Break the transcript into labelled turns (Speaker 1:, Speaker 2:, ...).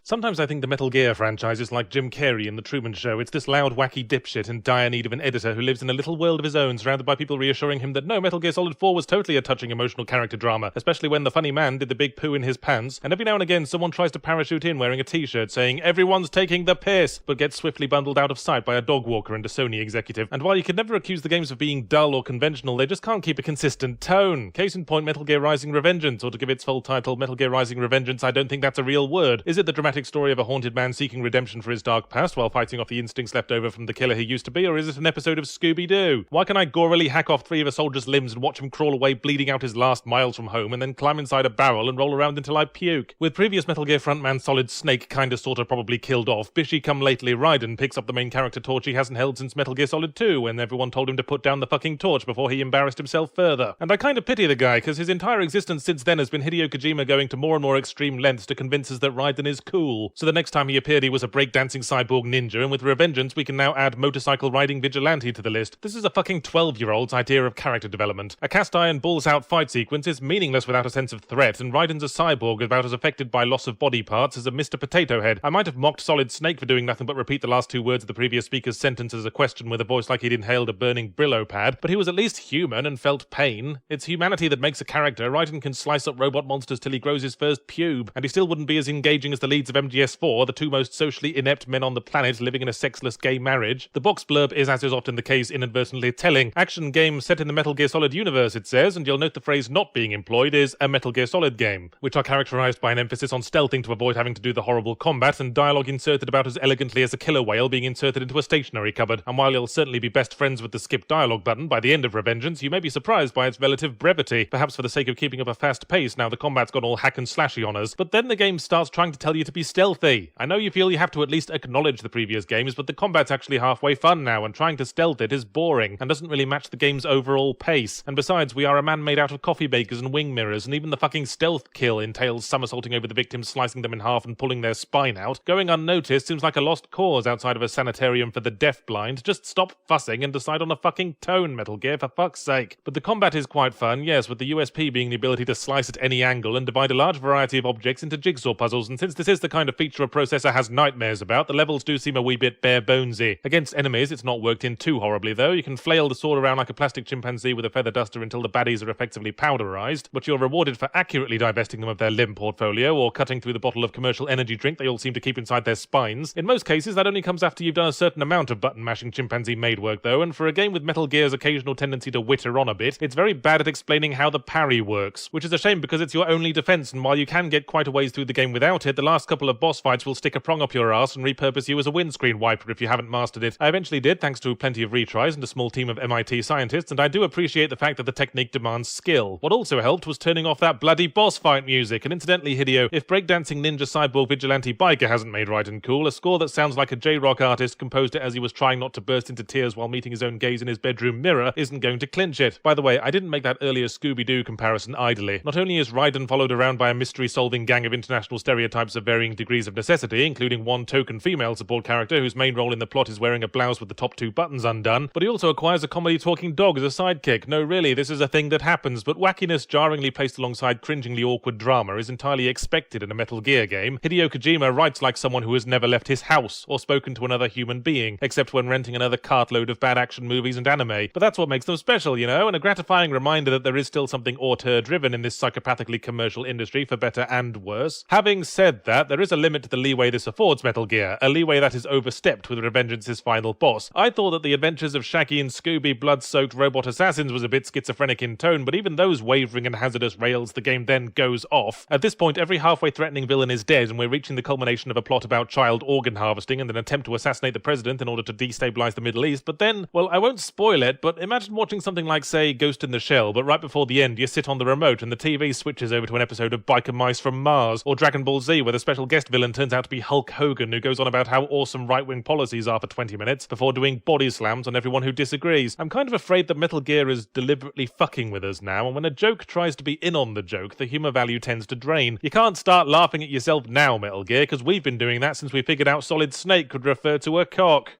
Speaker 1: Sometimes I think the Metal Gear franchise is like Jim Carrey in The Truman Show. It's this loud, wacky dipshit in dire need of an editor who lives in a little world of his own, surrounded by people reassuring him that no, Metal Gear Solid 4 was totally a touching emotional character drama, especially when the funny man did the big poo in his pants, and every now and again someone tries to parachute in wearing a t-shirt saying, "Everyone's taking the piss," but gets swiftly bundled out of sight by a dog walker and a Sony executive. And while you could never accuse the games of being dull or conventional, they just can't keep a consistent tone. Case in point, Metal Gear Rising Revengeance, or to give its full title, Metal Gear Rising Revengeance, I don't think that's a real word. Is it the dramatic story of a haunted man seeking redemption for his dark past while fighting off the instincts left over from the killer he used to be, or is it an episode of Scooby-Doo? Why can I gorily hack off 3 of a soldier's limbs and watch him crawl away bleeding out his last miles from home and then climb inside a barrel and roll around until I puke? With previous Metal Gear frontman Solid Snake kinda sorta probably killed off, Bishy come lately Raiden picks up the main character torch he hasn't held since Metal Gear Solid 2 when everyone told him to put down the fucking torch before he embarrassed himself further. And I kinda pity the guy, cause his entire existence since then has been Hideo Kojima going to more and more extreme lengths to convince us that Raiden is cool. So the next time he appeared he was a breakdancing cyborg ninja, and with Revengeance we can now add motorcycle riding vigilante to the list. This is a fucking 12-year-old's idea of character development. A cast iron balls out fight sequence is meaningless without a sense of threat, and Raiden's a cyborg about as affected by loss of body parts as a Mr. Potato Head. I might have mocked Solid Snake for doing nothing but repeat the last 2 words of the previous speaker's sentence as a question with a voice like he'd inhaled a burning Brillo pad, but he was at least human and felt pain. It's humanity that makes a character. Raiden can slice up robot monsters till he grows his first pube, and he still wouldn't be as engaging as the leads of MGS4, the 2 most socially inept men on the planet living in a sexless gay marriage. The box blurb is, as is often the case, inadvertently telling. Action game set in the Metal Gear Solid universe, it says, and you'll note the phrase not being employed is a Metal Gear Solid game, which are characterized by an emphasis on stealthing to avoid having to do the horrible combat, and dialogue inserted about as elegantly as a killer whale being inserted into a stationery cupboard. And while you'll certainly be best friends with the skip dialogue button by the end of Revengeance, you may be surprised by its relative brevity, perhaps for the sake of keeping up a fast pace now the combat's gone all hack and slashy on us. But then the game starts trying to tell you to be stealthy. I know you feel you have to at least acknowledge the previous games, but the combat's actually halfway fun now, and trying to stealth it is boring, and doesn't really match the game's overall pace. And besides, we are a man made out of coffee bakers and wing mirrors, and even the fucking stealth kill entails somersaulting over the victims, slicing them in half and pulling their spine out. Going unnoticed seems like a lost cause outside of a sanitarium for the deafblind. Just stop fussing and decide on a fucking tone, Metal Gear, for fuck's sake. But the combat is quite fun, yes, with the USP being the ability to slice at any angle and divide a large variety of objects into jigsaw puzzles, and since this is the kind of feature a processor has nightmares about, the levels do seem a wee bit bare-bonesy. Against enemies, it's not worked in too horribly though. You can flail the sword around like a plastic chimpanzee with a feather duster until the baddies are effectively powderized, but you're rewarded for accurately divesting them of their limb portfolio, or cutting through the bottle of commercial energy drink they all seem to keep inside their spines. In most cases, that only comes after you've done a certain amount of button-mashing chimpanzee maid work though, and for a game with Metal Gear's occasional tendency to witter on a bit, it's very bad at explaining how the parry works, which is a shame because it's your only defense, and while you can get quite a ways through the game without it, the last couple of boss fights will stick a prong up your ass and repurpose you as a windscreen wiper if you haven't mastered it. I eventually did, thanks to plenty of retries and a small team of MIT scientists, and I do appreciate the fact that the technique demands skill. What also helped was turning off that bloody boss fight music, and incidentally, Hideo, if breakdancing ninja cyborg vigilante biker hasn't made Raiden cool, a score that sounds like a J-rock artist composed it as he was trying not to burst into tears while meeting his own gaze in his bedroom mirror isn't going to clinch it. By the way, I didn't make that earlier Scooby-Doo comparison idly. Not only is Raiden followed around by a mystery-solving gang of international stereotypes of varying degrees of necessity, including one token female support character whose main role in the plot is wearing a blouse with the top 2 buttons undone, but he also acquires a comedy-talking dog as a sidekick. No, really, this is a thing that happens, but wackiness jarringly placed alongside cringingly awkward drama is entirely expected in a Metal Gear game. Hideo Kojima writes like someone who has never left his house or spoken to another human being, except when renting another cartload of bad action movies and anime. But that's what makes them special, you know, and a gratifying reminder that there is still something auteur-driven in this psychopathically commercial industry, for better and worse. Having said that, there is a limit to the leeway this affords Metal Gear, a leeway that is overstepped with Revengeance's final boss. I thought that the adventures of Shaggy and Scooby blood-soaked robot assassins was a bit schizophrenic in tone, but even those wavering and hazardous rails the game then goes off. At this point, every halfway threatening villain is dead, and we're reaching the culmination of a plot about child organ harvesting and an attempt to assassinate the president in order to destabilize the Middle East. But then, well, I won't spoil it, but imagine watching something like, say, Ghost in the Shell, but right before the end you sit on the remote and the TV switches over to an episode of Biker Mice from Mars, or Dragon Ball Z, where the special guest villain turns out to be Hulk Hogan, who goes on about how awesome right-wing policies are for 20 minutes before doing body slams on everyone who disagrees. I'm kind of afraid that Metal Gear is deliberately fucking with us now, and when a joke tries to be in on the joke, the humour value tends to drain. You can't start laughing at yourself now, Metal Gear, because we've been doing that since we figured out Solid Snake could refer to a cock.